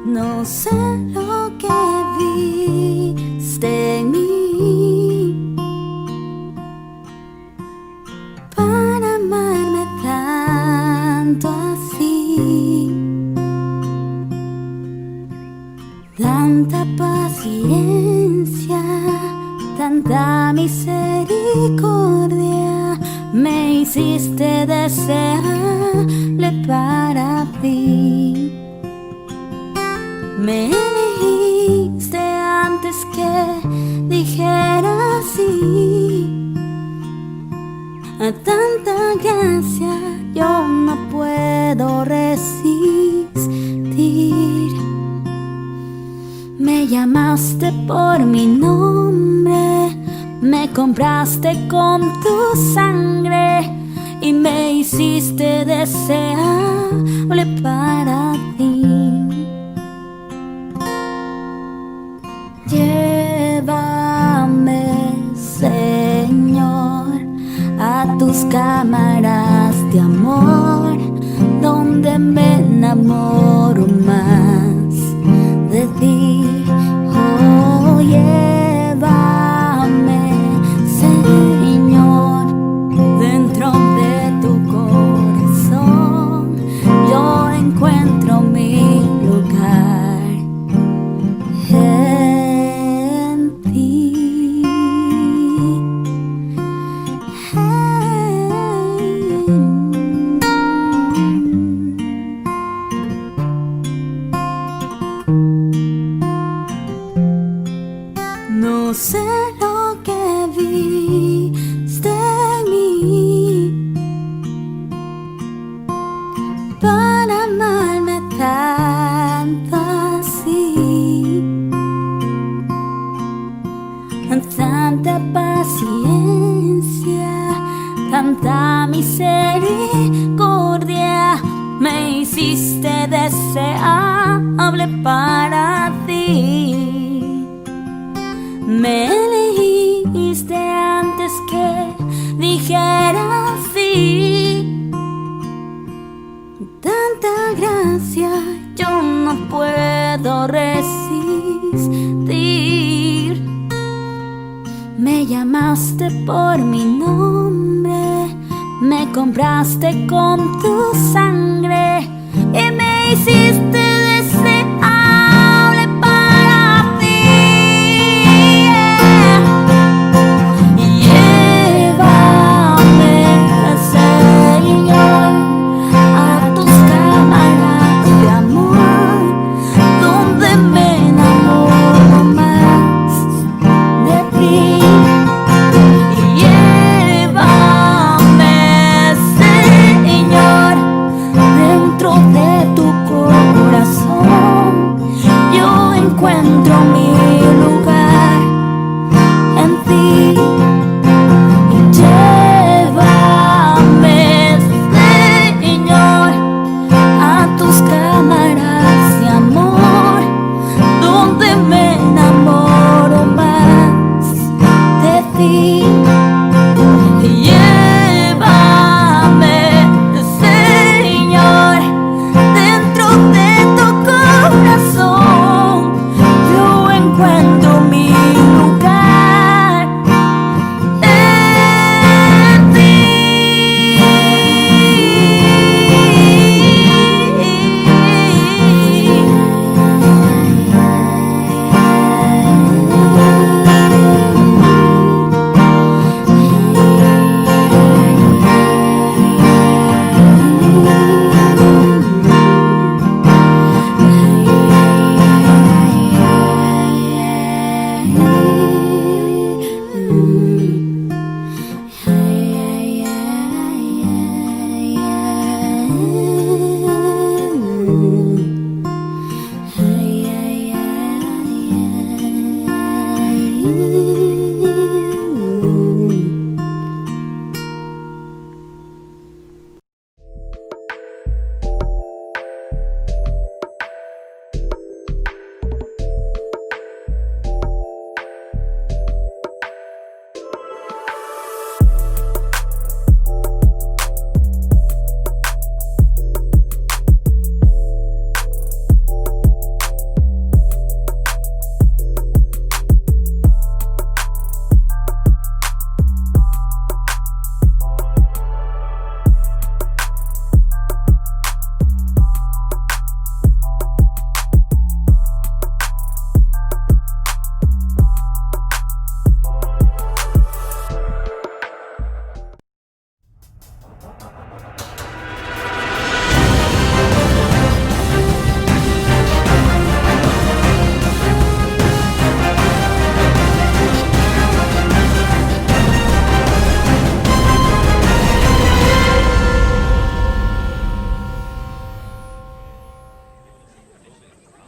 No sé lo que viste en mí para amarme tanto así, tanta paciencia, tanta misericordia, me hiciste deseable para ti. Me elegiste antes que dijera sí. A tanta gracia yo no puedo resistir. Me llamaste por mi nombre, me compraste con tu sangre y me hiciste deseable para ti. Llévame, Señor, a tus cámaras de amor, donde me enamoro más de ti. Oh, llévame, Señor, dentro de tu corazón yo encuentro mi lugar. No sé lo que viste en mí para amarme tanto así, tanta paciencia, tanta misericordia, me hiciste deseable para ti. Me elegiste antes que dijera sí. Tanta gracia yo no puedo resistir. Me llamaste por mi nombre, me compraste con tu sangre y me hiciste deseable para ti. De tu corazón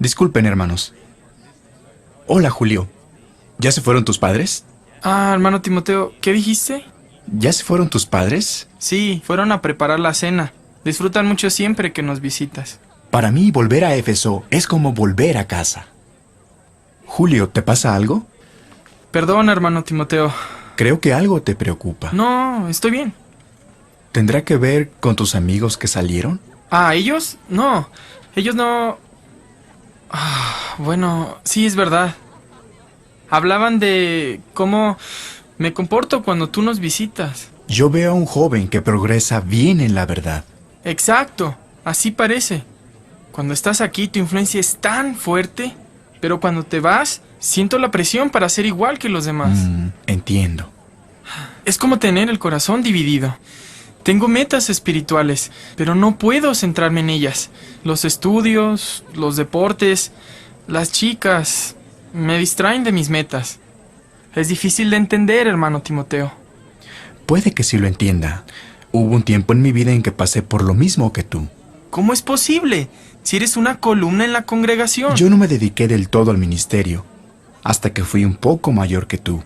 Disculpen, hermanos. Hola, Julio. ¿Ya se fueron tus padres? Hermano Timoteo, ¿qué dijiste? ¿Ya se fueron tus padres? Sí, fueron a preparar la cena. Disfrutan mucho siempre que nos visitas. Para mí, volver a Éfeso es como volver a casa. Julio, ¿te pasa algo? Perdón, hermano Timoteo. Creo que algo te preocupa. No, estoy bien. ¿Tendrá que ver con tus amigos que salieron? ¿Ellos? No, ellos no... Bueno, sí, es verdad. Hablaban de cómo me comporto cuando tú nos visitas. Yo veo a un joven que progresa bien en la verdad. Exacto, así parece. Cuando estás aquí tu influencia es tan fuerte, pero cuando te vas, siento la presión para ser igual que los demás. Entiendo. Es como tener el corazón dividido. Tengo metas espirituales, pero no puedo centrarme en ellas. Los estudios, los deportes, las chicas, me distraen de mis metas. Es difícil de entender, hermano Timoteo. Puede que sí lo entienda. Hubo un tiempo en mi vida en que pasé por lo mismo que tú. ¿Cómo es posible? Si eres una columna en la congregación. Yo no me dediqué del todo al ministerio, hasta que fui un poco mayor que tú.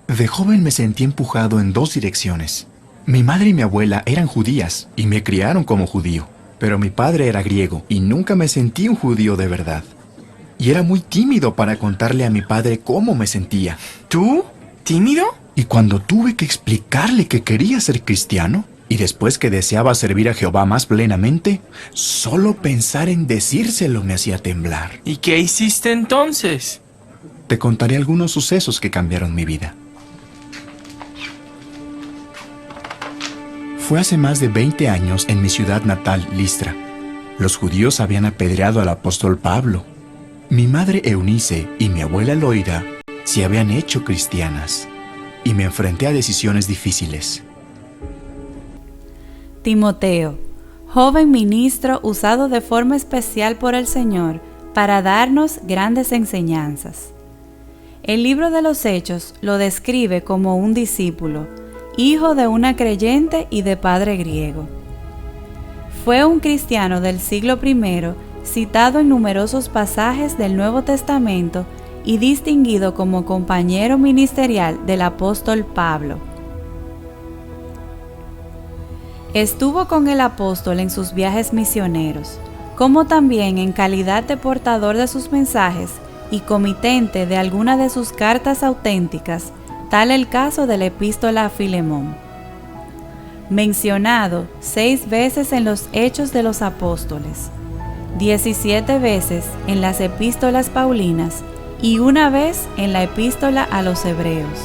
De joven me sentí empujado en dos direcciones. Mi madre y mi abuela eran judías y me criaron como judío, pero mi padre era griego y nunca me sentí un judío de verdad. Y era muy tímido para contarle a mi padre cómo me sentía. ¿Tú? ¿Tímido? Y cuando tuve que explicarle que quería ser cristiano, y después que deseaba servir a Jehová más plenamente, solo pensar en decírselo me hacía temblar. ¿Y qué hiciste entonces? Te contaré algunos sucesos que cambiaron mi vida. Fue hace más de 20 años en mi ciudad natal, Listra. Los judíos habían apedreado al apóstol Pablo. Mi madre Eunice y mi abuela Loida se habían hecho cristianas, y me enfrenté a decisiones difíciles. Timoteo, joven ministro usado de forma especial por el Señor para darnos grandes enseñanzas. El libro de los Hechos lo describe como un discípulo, hijo de una creyente y de padre griego. Fue un cristiano del siglo I, citado en numerosos pasajes del Nuevo Testamento y distinguido como compañero ministerial del apóstol Pablo. Estuvo con el apóstol en sus viajes misioneros, como también en calidad de portador de sus mensajes y comitente de alguna de sus cartas auténticas, tal el caso de la epístola a Filemón. Mencionado 6 veces en los Hechos de los Apóstoles, 17 veces en las epístolas paulinas y 1 vez en la epístola a los Hebreos.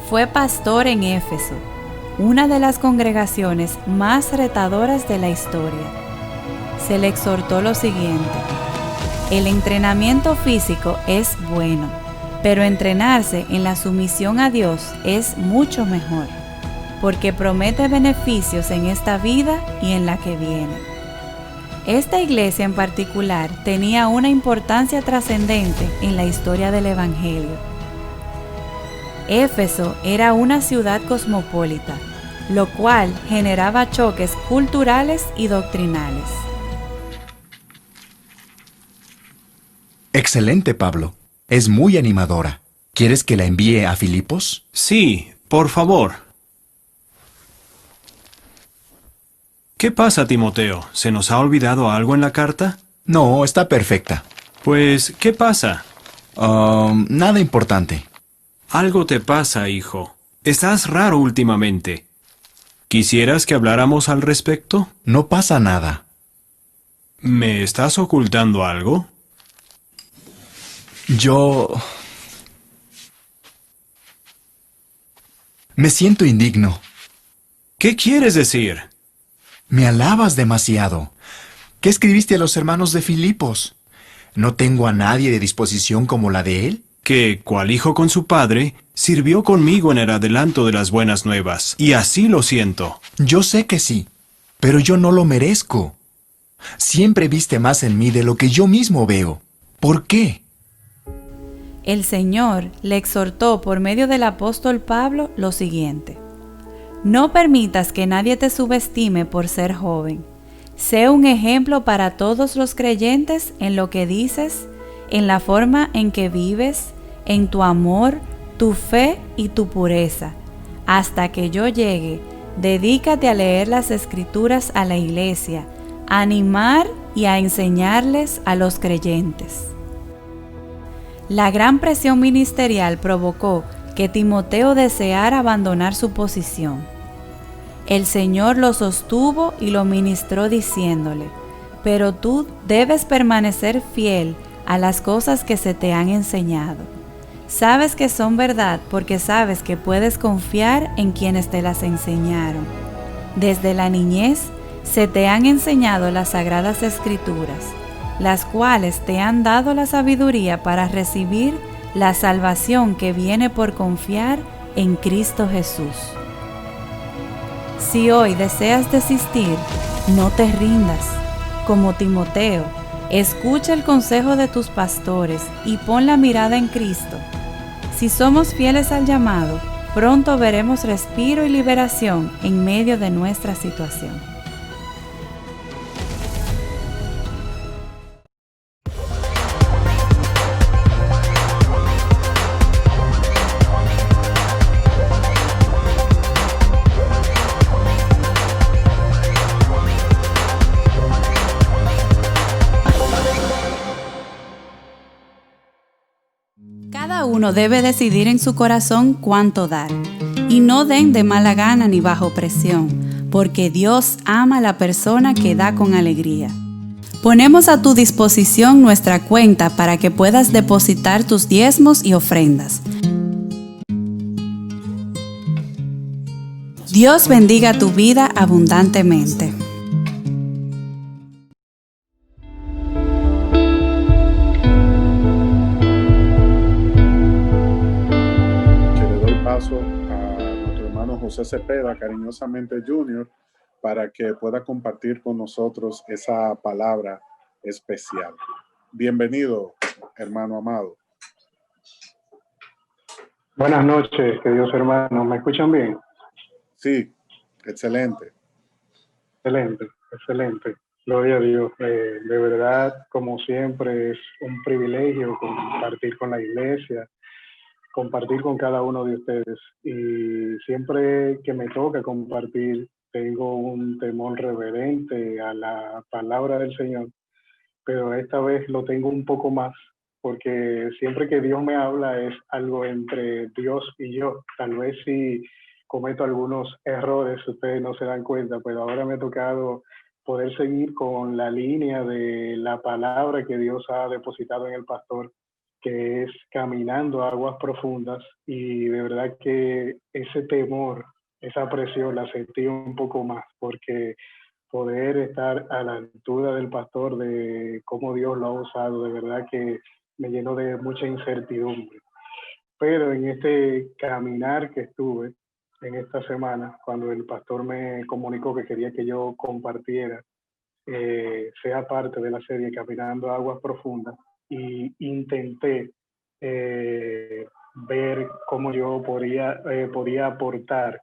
Fue pastor en Éfeso, una de las congregaciones más retadoras de la historia. Se le exhortó lo siguiente: el entrenamiento físico es bueno, pero entrenarse en la sumisión a Dios es mucho mejor, porque promete beneficios en esta vida y en la que viene. Esta iglesia en particular tenía una importancia trascendente en la historia del Evangelio. Éfeso era una ciudad cosmopolita, lo cual generaba choques culturales y doctrinales. Excelente, Pablo. Es muy animadora. ¿Quieres que la envíe a Filipos? Sí, por favor. ¿Qué pasa, Timoteo? ¿Se nos ha olvidado algo en la carta? No, está perfecta. Pues, ¿qué pasa? Nada importante. Algo te pasa, hijo. Estás raro últimamente. ¿Quisieras que habláramos al respecto? No pasa nada. ¿Me estás ocultando algo? Yo... me siento indigno. ¿Qué quieres decir? Me alabas demasiado. ¿Qué escribiste a los hermanos de Filipos? ¿No tengo a nadie de disposición como la de él? Que, cual hijo con su padre, sirvió conmigo en el adelanto de las buenas nuevas, y así lo siento. Yo sé que sí, pero yo no lo merezco. Siempre viste más en mí de lo que yo mismo veo. ¿Por qué? El Señor le exhortó por medio del apóstol Pablo lo siguiente: no permitas que nadie te subestime por ser joven, Sé un ejemplo para todos los creyentes en lo que dices, en la forma en que vives, en tu amor, tu fe y tu pureza. Hasta que yo llegue, dedícate a leer las Escrituras a la iglesia, a animar y a enseñarles a los creyentes. La gran presión ministerial provocó que Timoteo deseara abandonar su posición. El Señor lo sostuvo y lo ministró diciéndole: pero tú debes permanecer fiel a las cosas que se te han enseñado. Sabes que son verdad porque sabes que puedes confiar en quienes te las enseñaron. Desde la niñez se te han enseñado las sagradas Escrituras, las cuales te han dado la sabiduría para recibir la salvación que viene por confiar en Cristo Jesús. Si hoy deseas desistir, no te rindas. Como Timoteo, escucha el consejo de tus pastores y pon la mirada en Cristo. Si somos fieles al llamado, pronto veremos respiro y liberación en medio de nuestra situación. Cada uno debe decidir en su corazón cuánto dar, y no den de mala gana ni bajo presión, porque Dios ama a la persona que da con alegría. Ponemos a tu disposición nuestra cuenta para que puedas depositar tus diezmos y ofrendas. Dios bendiga tu vida abundantemente. Paso a nuestro hermano José Cepeda, cariñosamente Junior, para que pueda compartir con nosotros esa palabra especial. Bienvenido, hermano amado. Buenas noches, queridos hermanos. ¿Me escuchan bien? Sí, excelente. Excelente, excelente. Gloria a Dios. De verdad, como siempre, es un privilegio compartir con la iglesia, compartir con cada uno de ustedes. Y siempre que me toca compartir, tengo un temor reverente a la palabra del Señor, pero esta vez lo tengo un poco más, porque siempre que Dios me habla es algo entre Dios y yo. Tal vez si cometo algunos errores, ustedes no se dan cuenta, pero ahora me ha tocado poder seguir con la línea de la palabra que Dios ha depositado en el pastor, que es caminando a aguas profundas, y de verdad que ese temor, esa presión la sentí un poco más, porque poder estar a la altura del pastor, de cómo Dios lo ha usado, de verdad que me llenó de mucha incertidumbre. Pero en este caminar que estuve en esta semana, cuando el pastor me comunicó que quería que yo compartiera, sea parte de la serie Caminando a Aguas Profundas, y intenté ver cómo yo podía aportar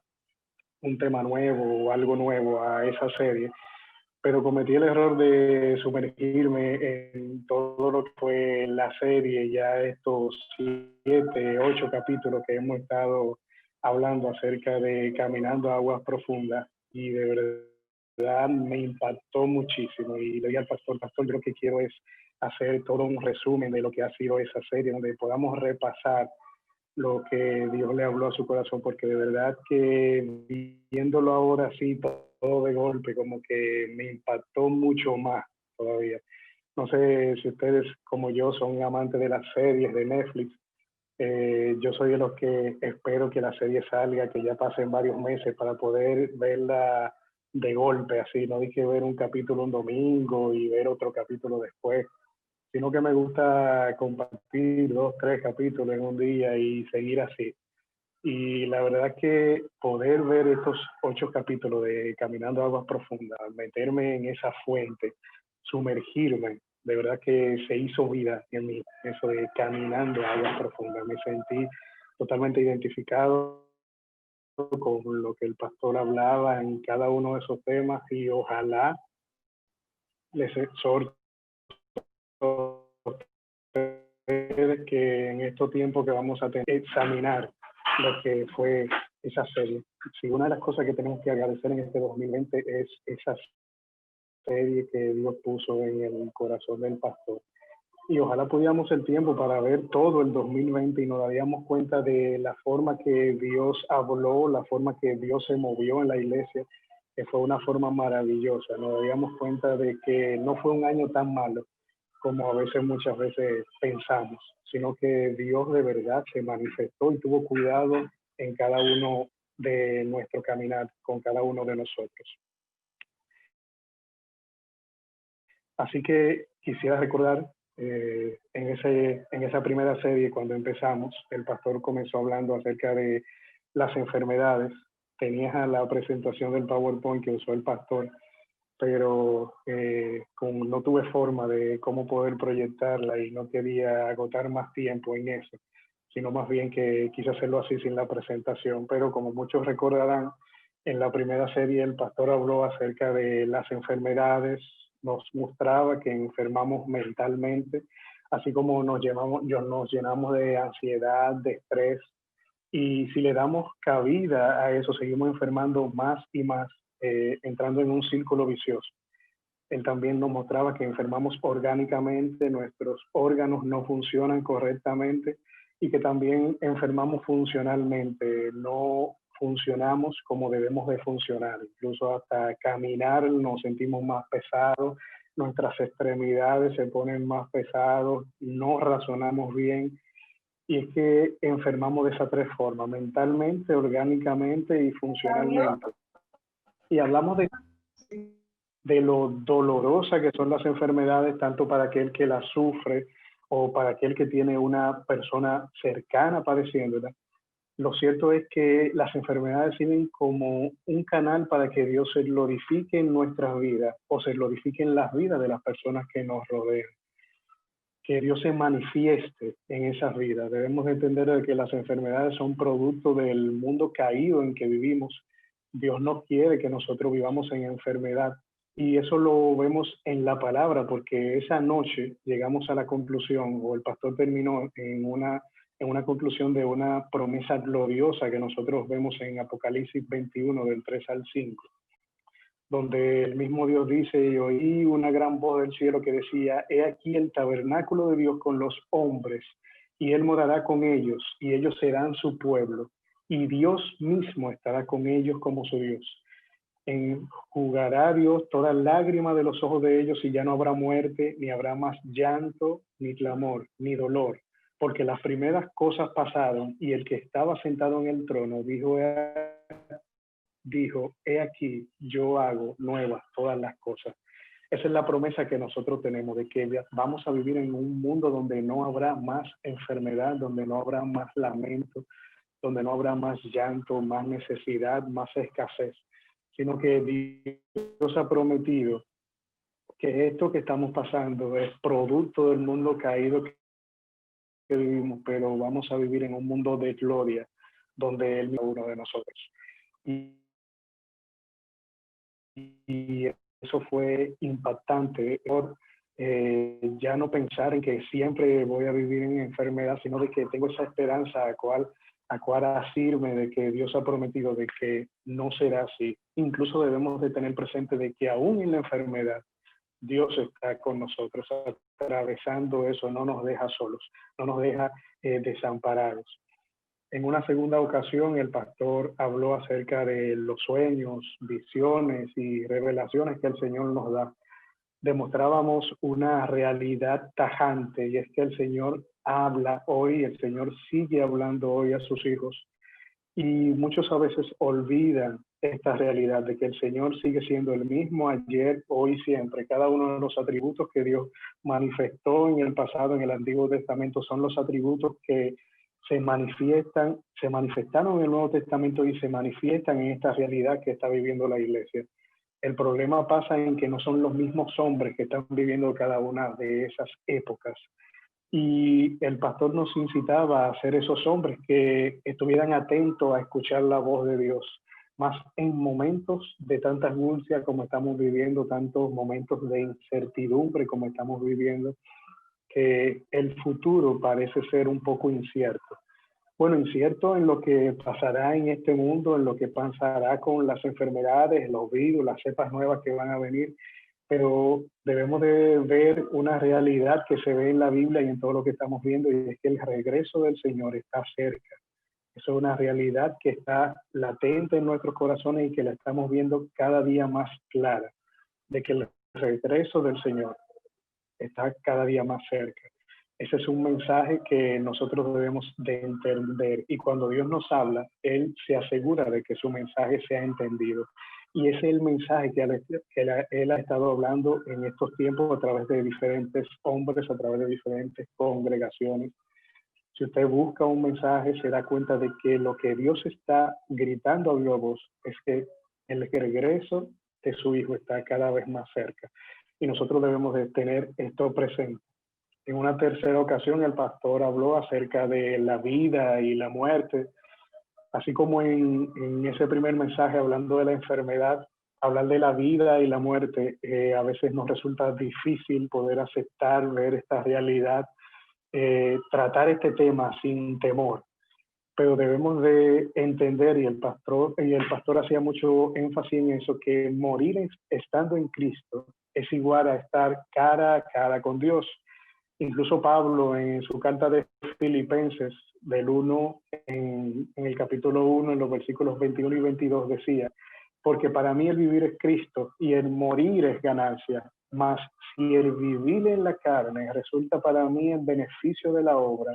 un tema nuevo o algo nuevo a esa serie, pero cometí el error de sumergirme en todo lo que fue la serie, ya estos 7, 8 capítulos que hemos estado hablando acerca de Caminando a Aguas Profundas, y de verdad me impactó muchísimo. Y le dije al pastor, yo lo que quiero es hacer todo un resumen de lo que ha sido esa serie, donde podamos repasar lo que Dios le habló a su corazón, porque de verdad que viéndolo ahora así todo de golpe, como que me impactó mucho más todavía. No sé si ustedes, como yo, son amantes de las series de Netflix. Yo soy de los que espero que la serie salga, que ya pasen varios meses para poder verla de golpe, así. No hay que ver un capítulo un domingo y ver otro capítulo después, sino que me gusta compartir 2, 3 capítulos en un día y seguir así. Y la verdad es que poder ver estos 8 capítulos de Caminando a Aguas Profundas, meterme en esa fuente, sumergirme, de verdad que se hizo vida en mí, eso de Caminando a Aguas Profundas. Me sentí totalmente identificado con lo que el pastor hablaba en cada uno de esos temas, y ojalá les exhorto que en estos tiempos que vamos a tener que examinar lo que fue esa serie. Si una de las cosas que tenemos que agradecer en este 2020 es esa serie que Dios puso en el corazón del pastor. Y ojalá pudiéramos el tiempo para ver todo el 2020 y nos daríamos cuenta de la forma que Dios habló, la forma que Dios se movió en la iglesia, que fue una forma maravillosa. Nos daríamos cuenta de que no fue un año tan malo como a veces, muchas veces pensamos, sino que Dios de verdad se manifestó y tuvo cuidado en cada uno de nuestro caminar, con cada uno de nosotros. Así que quisiera recordar en esa primera serie, cuando empezamos, el pastor comenzó hablando acerca de las enfermedades. Tenía la presentación del PowerPoint que usó el pastor, pero como no tuve forma de cómo poder proyectarla y no quería agotar más tiempo en eso, sino más bien que quise hacerlo así sin la presentación. Pero como muchos recordarán, en la primera serie el pastor habló acerca de las enfermedades, nos mostraba que enfermamos mentalmente, así como nos llenamos de ansiedad, de estrés, y si le damos cabida a eso, seguimos enfermando más y más, entrando en un círculo vicioso. Él también nos mostraba que enfermamos orgánicamente, nuestros órganos no funcionan correctamente y que también enfermamos funcionalmente, no funcionamos como debemos de funcionar. Incluso hasta caminar nos sentimos más pesados, nuestras extremidades se ponen más pesados, no razonamos bien. Y es que enfermamos de esas tres formas: mentalmente, orgánicamente y funcionalmente. Y hablamos de lo dolorosa que son las enfermedades, tanto para aquel que las sufre o para aquel que tiene una persona cercana padeciéndola. Lo cierto es que las enfermedades sirven como un canal para que Dios se glorifique en nuestras vidas o se glorifique en las vidas de las personas que nos rodean. Que Dios se manifieste en esas vidas. Debemos entender de que las enfermedades son producto del mundo caído en que vivimos. Dios no quiere que nosotros vivamos en enfermedad. Y eso lo vemos en la palabra, porque esa noche llegamos a la conclusión, o el pastor terminó en una conclusión de una promesa gloriosa que nosotros vemos en Apocalipsis 21, del 3 al 5, donde el mismo Dios dice: y oí una gran voz del cielo que decía, he aquí el tabernáculo de Dios con los hombres, y Él morará con ellos, y ellos serán su pueblo, y Dios mismo estará con ellos como su Dios. Enjugará Dios toda lágrima de los ojos de ellos, y ya no habrá muerte, ni habrá más llanto, ni clamor, ni dolor, porque las primeras cosas pasaron, y el que estaba sentado en el trono dijo, he aquí, yo hago nuevas todas las cosas. Esa es la promesa que nosotros tenemos, de que vamos a vivir en un mundo donde no habrá más enfermedad, donde no habrá más lamento, donde no habrá más llanto, más necesidad, más escasez, sino que Dios ha prometido que esto que estamos pasando es producto del mundo caído que vivimos, pero vamos a vivir en un mundo de gloria, donde Él es uno de nosotros. Y eso fue impactante, ya no pensar en que siempre voy a vivir en enfermedad, sino de que tengo esa esperanza a cual asirme de que Dios ha prometido de que no será así. Incluso debemos de tener presente de que aún en la enfermedad Dios está con nosotros, atravesando eso, no nos deja solos, no nos deja desamparados. En una segunda ocasión, el pastor habló acerca de los sueños, visiones y revelaciones que el Señor nos da. Demostrábamos una realidad tajante, y es que el Señor habla hoy, el Señor sigue hablando hoy a sus hijos. Y muchos a veces olvidan esta realidad de que el Señor sigue siendo el mismo ayer, hoy, siempre. Cada uno de los atributos que Dios manifestó en el pasado, en el Antiguo Testamento, son los atributos que se manifestaron en el Nuevo Testamento y se manifiestan en esta realidad que está viviendo la iglesia. El problema pasa en que no son los mismos hombres que están viviendo cada una de esas épocas. Y el pastor nos incitaba a ser esos hombres que estuvieran atentos a escuchar la voz de Dios, más en momentos de tanta angustia como estamos viviendo, tantos momentos de incertidumbre como estamos viviendo, que el futuro parece ser un poco incierto. Bueno, incierto en lo que pasará en este mundo, en lo que pasará con las enfermedades, los virus, las cepas nuevas que van a venir, pero debemos de ver una realidad que se ve en la Biblia y en todo lo que estamos viendo, y es que el regreso del Señor está cerca. Eso es una realidad que está latente en nuestros corazones y que la estamos viendo cada día más clara, de que el regreso del Señor está cada día más cerca. Ese es un mensaje que nosotros debemos de entender, y cuando Dios nos habla, Él se asegura de que su mensaje sea entendido. Y ese es el mensaje que Él ha estado hablando en estos tiempos a través de diferentes hombres, a través de diferentes congregaciones. Si usted busca un mensaje, se da cuenta de que lo que Dios está gritando a viva voz es que el regreso de su Hijo está cada vez más cerca. Y nosotros debemos de tener esto presente. En una tercera ocasión, el pastor habló acerca de la vida y la muerte. Así como en ese primer mensaje, hablando de la enfermedad, hablar de la vida y la muerte, a veces nos resulta difícil poder aceptar, ver esta realidad, tratar este tema sin temor, pero debemos de entender, y el pastor hacía mucho énfasis en eso, que morir estando en Cristo es igual a estar cara a cara con Dios. Incluso Pablo en su carta de Filipenses, del 1, en el capítulo 1, en los versículos 21 y 22 decía: porque para mí el vivir es Cristo y el morir es ganancia. Mas si el vivir en la carne resulta para mí en beneficio de la obra,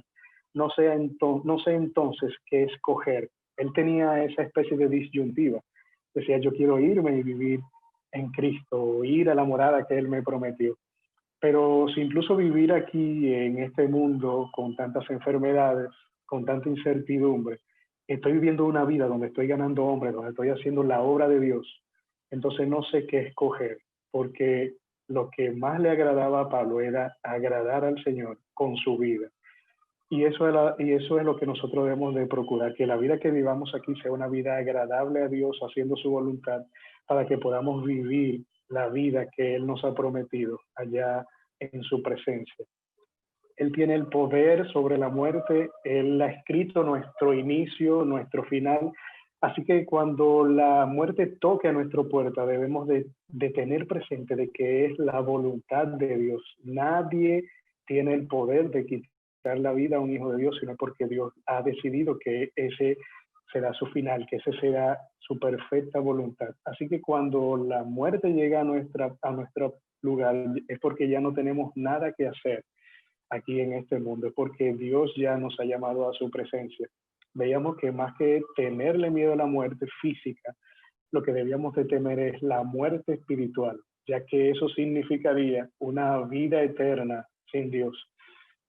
no sé entonces qué escoger. Él tenía esa especie de disyuntiva. Decía, yo quiero irme y vivir en Cristo, ir a la morada que Él me prometió. Pero si incluso vivir aquí en este mundo con tantas enfermedades, con tanta incertidumbre, estoy viviendo una vida donde estoy ganando hombres, donde estoy haciendo la obra de Dios, entonces no sé qué escoger, porque lo que más le agradaba a Pablo era agradar al Señor con su vida. Y eso es lo que nosotros debemos de procurar, que la vida que vivamos aquí sea una vida agradable a Dios, haciendo su voluntad, para que podamos vivir la vida que Él nos ha prometido allá en su presencia. Él tiene el poder sobre la muerte, Él ha escrito nuestro inicio, nuestro final. Así que cuando la muerte toque a nuestra puerta, debemos de tener presente de que es la voluntad de Dios. Nadie tiene el poder de quitar la vida a un hijo de Dios, sino porque Dios ha decidido que ese será su final, que ese será su perfecta voluntad. Así que cuando la muerte llega a nuestro lugar, es porque ya no tenemos nada que hacer aquí en este mundo, es porque Dios ya nos ha llamado a su presencia. Veíamos que más que tenerle miedo a la muerte física, lo que debíamos de temer es la muerte espiritual, ya que eso significaría una vida eterna sin Dios.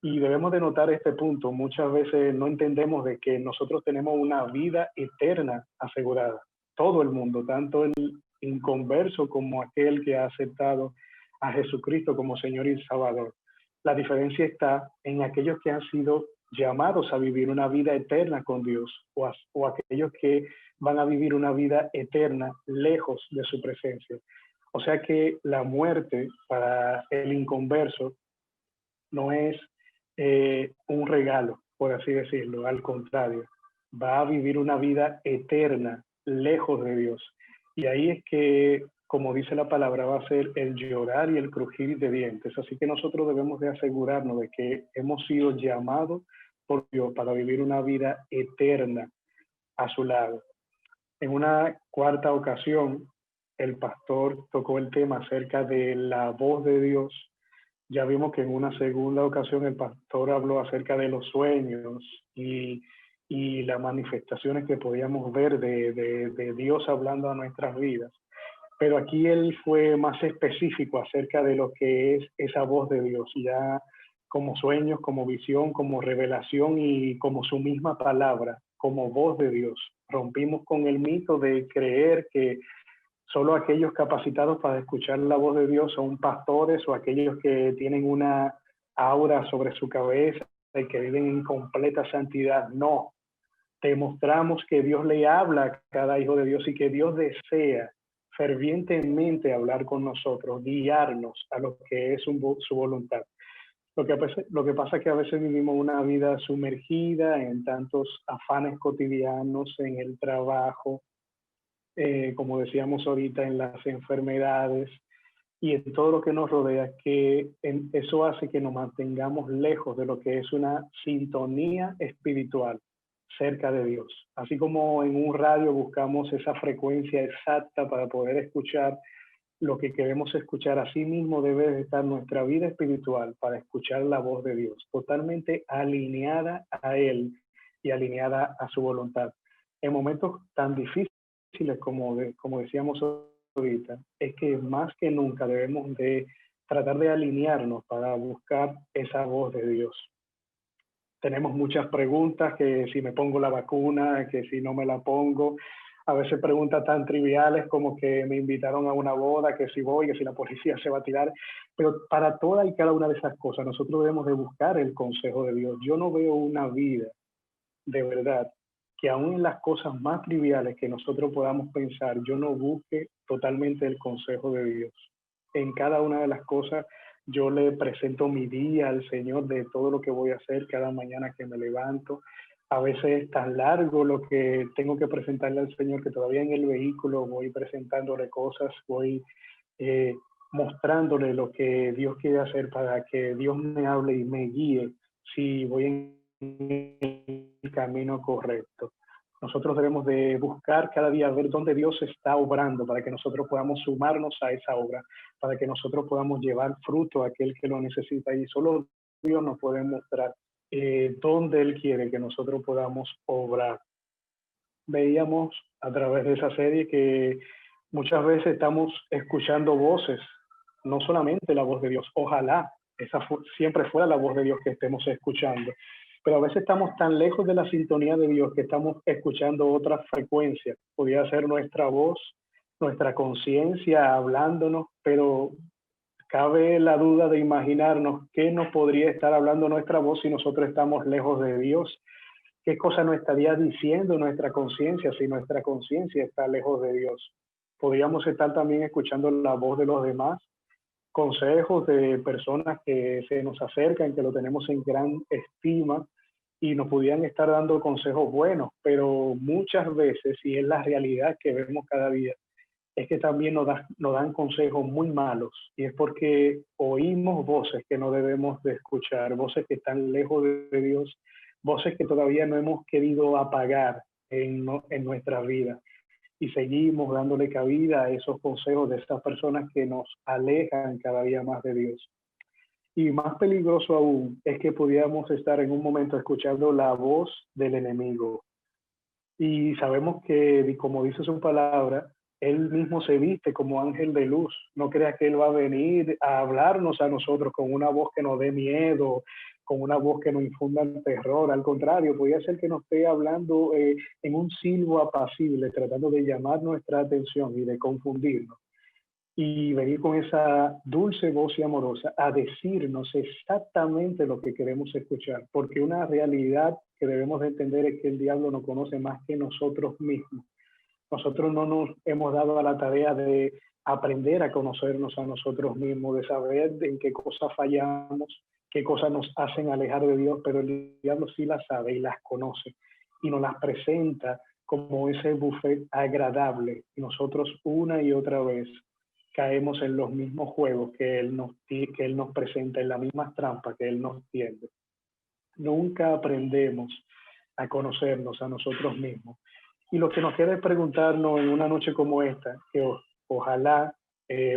Y debemos de notar este punto. Muchas veces no entendemos de que nosotros tenemos una vida eterna asegurada. Todo el mundo, tanto el inconverso como aquel que ha aceptado a Jesucristo como Señor y Salvador. La diferencia está en aquellos que han sido llamados a vivir una vida eterna con Dios, o aquellos que van a vivir una vida eterna lejos de su presencia. O sea que la muerte para el inconverso no es un regalo, por así decirlo. Al contrario, va a vivir una vida eterna lejos de Dios. Y ahí es que, como dice la palabra, va a ser el llorar y el crujir de dientes. Así que nosotros debemos de asegurarnos de que hemos sido llamados por Dios para vivir una vida eterna a su lado. En una cuarta ocasión, el pastor tocó el tema acerca de la voz de Dios. Ya vimos que en una segunda ocasión el pastor habló acerca de los sueños y las manifestaciones que podíamos ver de Dios hablando a nuestras vidas. Pero aquí él fue más específico acerca de lo que es esa voz de Dios, ya como sueños, como visión, como revelación y como su misma palabra, como voz de Dios. Rompimos con el mito de creer que solo aquellos capacitados para escuchar la voz de Dios son pastores o aquellos que tienen una aura sobre su cabeza y que viven en completa santidad. No, Demostramos que Dios le habla a cada hijo de Dios y que Dios desea fervientemente hablar con nosotros, guiarnos a lo que es su voluntad. Lo que pasa es que a veces vivimos una vida sumergida en tantos afanes cotidianos, en el trabajo, como decíamos ahorita, en las enfermedades y en todo lo que nos rodea, que eso hace que nos mantengamos lejos de lo que es una sintonía espiritual cerca de Dios. Así como en un radio buscamos esa frecuencia exacta para poder escuchar lo que queremos escuchar, así mismo debe de estar nuestra vida espiritual para escuchar la voz de Dios, totalmente alineada a Él y alineada a su voluntad. En momentos tan difíciles como decíamos ahorita, es que más que nunca debemos de tratar de alinearnos para buscar esa voz de Dios. Tenemos muchas preguntas, que si me pongo la vacuna, que si no me la pongo. A veces preguntas tan triviales como que me invitaron a una boda, que si voy, que si la policía se va a tirar. Pero para toda y cada una de esas cosas nosotros debemos de buscar el consejo de Dios. Yo no veo una vida de verdad que aún en las cosas más triviales que nosotros podamos pensar, yo no busque totalmente el consejo de Dios. En cada una de las cosas yo le presento mi día al Señor de todo lo que voy a hacer cada mañana que me levanto. A veces es tan largo lo que tengo que presentarle al Señor que todavía en el vehículo voy presentándole cosas, voy mostrándole lo que Dios quiere hacer para que Dios me hable y me guíe si voy en el camino correcto. Nosotros debemos de buscar cada día ver dónde Dios está obrando para que nosotros podamos sumarnos a esa obra, para que nosotros podamos llevar fruto a aquel que lo necesita, y solo Dios nos puede mostrar dónde Él quiere que nosotros podamos obrar. Veíamos a través de esa serie que muchas veces estamos escuchando voces, no solamente la voz de Dios, ojalá esa siempre fuera la voz de Dios que estemos escuchando, pero a veces estamos tan lejos de la sintonía de Dios que estamos escuchando otras frecuencias. Podría ser nuestra voz, nuestra conciencia hablándonos, pero cabe la duda de imaginarnos qué nos podría estar hablando nuestra voz si nosotros estamos lejos de Dios. ¿Qué cosa nos estaría diciendo nuestra conciencia si nuestra conciencia está lejos de Dios? Podríamos estar también escuchando la voz de los demás, consejos de personas que se nos acercan, que lo tenemos en gran estima y nos pudieran estar dando consejos buenos, pero muchas veces, y es la realidad que vemos cada día, es que también nos dan consejos muy malos, y es porque oímos voces que no debemos de escuchar, voces que están lejos de Dios, voces que todavía no hemos querido apagar en nuestra vida. Y seguimos dándole cabida a esos consejos de estas personas que nos alejan cada día más de Dios. Y más peligroso aún es que pudiéramos estar en un momento escuchando la voz del enemigo. Y sabemos que, como dice su palabra, Él mismo se viste como ángel de luz. No crea que Él va a venir a hablarnos a nosotros con una voz que nos dé miedo, con una voz que nos infunda el terror. Al contrario, podría ser que nos esté hablando en un silbo apacible, tratando de llamar nuestra atención y de confundirnos. Y venir con esa dulce voz y amorosa a decirnos exactamente lo que queremos escuchar. Porque una realidad que debemos de entender es que el diablo nos conoce más que nosotros mismos. Nosotros no nos hemos dado a la tarea de aprender a conocernos a nosotros mismos, de saber en qué cosas fallamos, qué cosas nos hacen alejar de Dios, pero el diablo sí las sabe y las conoce y nos las presenta como ese buffet agradable. Y nosotros una y otra vez caemos en los mismos juegos que Él nos presenta, en las mismas trampas que Él nos tiende. Nunca aprendemos a conocernos a nosotros mismos. Y lo que nos queda es preguntarnos en una noche como esta, que ojalá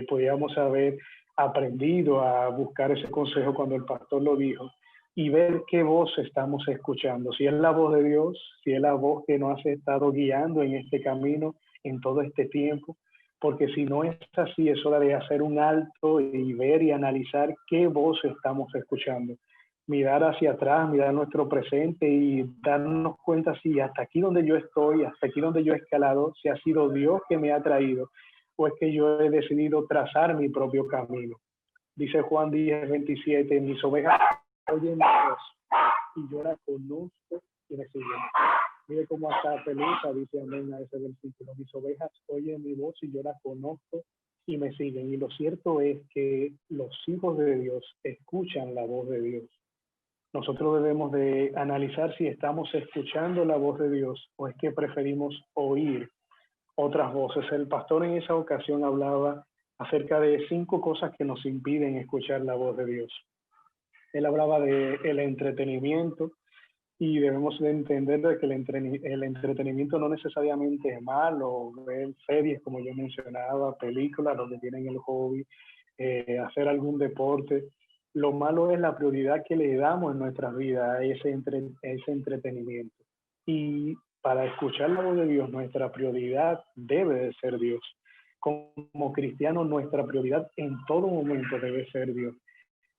pudiéramos haber aprendido a buscar ese consejo cuando el pastor lo dijo, y ver qué voz estamos escuchando. Si es la voz de Dios, si es la voz que nos ha estado guiando en este camino, en todo este tiempo, porque si no es así, es hora de hacer un alto y ver y analizar qué voz estamos escuchando. Mirar hacia atrás, mirar nuestro presente y darnos cuenta si hasta aquí donde yo estoy, hasta aquí donde yo he escalado, si ha sido Dios que me ha traído o es que yo he decidido trazar mi propio camino. Dice Juan 10:27, mis ovejas oyen mi voz y yo la conozco y me siguen. Mire cómo hasta Pelusa dice amén a ese versículo. Mis ovejas oyen mi voz y yo las conozco y me siguen. Y lo cierto es que los hijos de Dios escuchan la voz de Dios. Nosotros debemos de analizar si estamos escuchando la voz de Dios o es que preferimos oír otras voces. El pastor en esa ocasión hablaba acerca de 5 cosas que nos impiden escuchar la voz de Dios. Él hablaba de el entretenimiento y debemos de entender de que el entretenimiento no necesariamente es malo, ver series como yo mencionaba, películas donde tienen el hobby, hacer algún deporte. Lo malo es la prioridad que le damos en nuestras vidas a ese entretenimiento. Y para escuchar la voz de Dios, nuestra prioridad debe de ser Dios. Como cristianos, nuestra prioridad en todo momento debe ser Dios.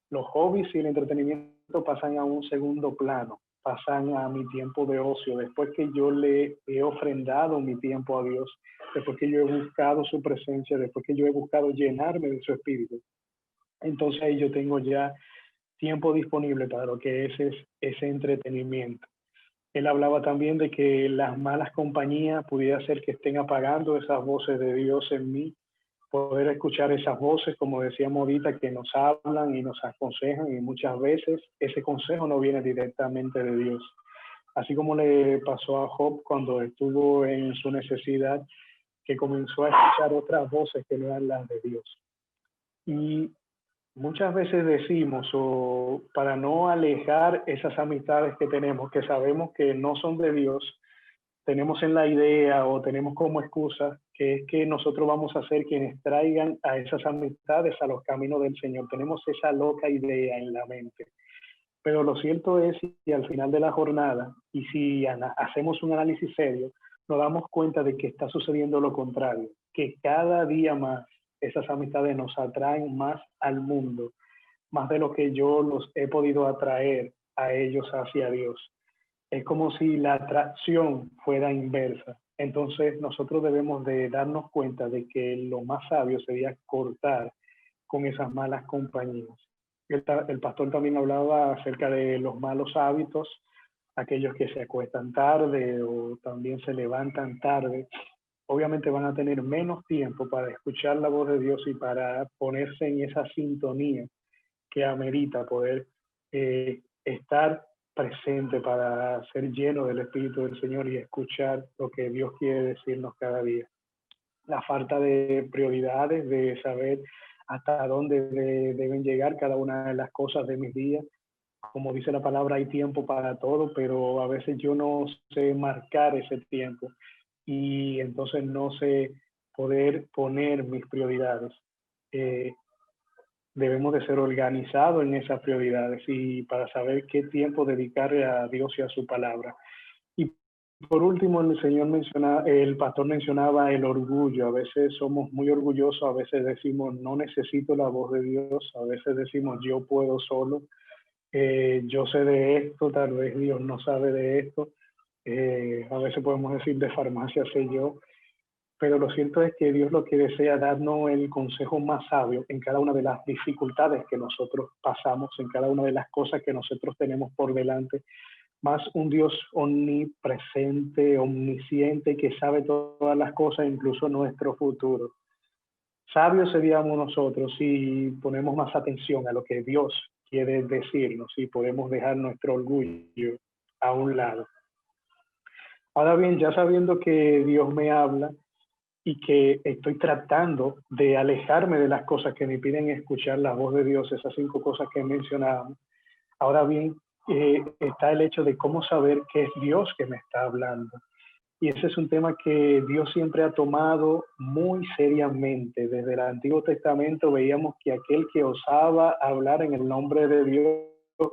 Los hobbies y el entretenimiento pasan a un segundo plano, pasan a mi tiempo de ocio, después que yo le he ofrendado mi tiempo a Dios, después que yo he buscado su presencia, después que yo he buscado llenarme de su espíritu. Entonces ahí yo tengo ya tiempo disponible para lo que es ese entretenimiento. Él hablaba también de que las malas compañías pudiera ser que estén apagando esas voces de Dios en mí, poder escuchar esas voces, como decíamos ahorita, que nos hablan y nos aconsejan, y muchas veces ese consejo no viene directamente de Dios. Así como le pasó a Job cuando estuvo en su necesidad, que comenzó a escuchar otras voces que no eran las de Dios. Y muchas veces decimos, o para no alejar esas amistades que tenemos, que sabemos que no son de Dios, tenemos en la idea o tenemos como excusa que es que nosotros vamos a ser quienes traigan a esas amistades a los caminos del Señor. Tenemos esa loca idea en la mente. Pero lo cierto es que al final de la jornada, y si hacemos un análisis serio, nos damos cuenta de que está sucediendo lo contrario, que cada día más esas amistades nos atraen más al mundo, más de lo que yo los he podido atraer a ellos hacia Dios. Es como si la atracción fuera inversa. Entonces nosotros debemos de darnos cuenta de que lo más sabio sería cortar con esas malas compañías. El pastor también hablaba acerca de los malos hábitos, aquellos que se acuestan tarde o también se levantan tarde. Obviamente van a tener menos tiempo para escuchar la voz de Dios y para ponerse en esa sintonía que amerita poder estar presente para ser lleno del Espíritu del Señor y escuchar lo que Dios quiere decirnos cada día. La falta de prioridades, de saber hasta dónde deben llegar cada una de las cosas de mis días. Como dice la palabra, hay tiempo para todo, pero a veces yo no sé marcar ese tiempo y entonces no sé poder poner mis prioridades. Debemos de ser organizados en esas prioridades y para saber qué tiempo dedicarle a Dios y a su palabra. Y por último, el pastor mencionaba el orgullo. A veces somos muy orgullosos, a veces decimos no necesito la voz de Dios, a veces decimos yo puedo solo, yo sé de esto, tal vez Dios no sabe de esto. A veces podemos decir de farmacia sé yo. Pero lo cierto es que Dios lo que desea darnos el consejo más sabio en cada una de las dificultades que nosotros pasamos, en cada una de las cosas que nosotros tenemos por delante. Más un Dios omnipresente, omnisciente, que sabe todas las cosas, incluso nuestro futuro. Sabios seríamos nosotros si ponemos más atención a lo que Dios quiere decirnos y podemos dejar nuestro orgullo a un lado. Ahora bien, ya sabiendo que Dios me habla, y que estoy tratando de alejarme de las cosas que me piden escuchar la voz de Dios, esas 5 cosas que mencionábamos. Ahora bien, está el hecho de cómo saber que es Dios que me está hablando. Y ese es un tema que Dios siempre ha tomado muy seriamente. Desde el Antiguo Testamento veíamos que aquel que osaba hablar en el nombre de Dios,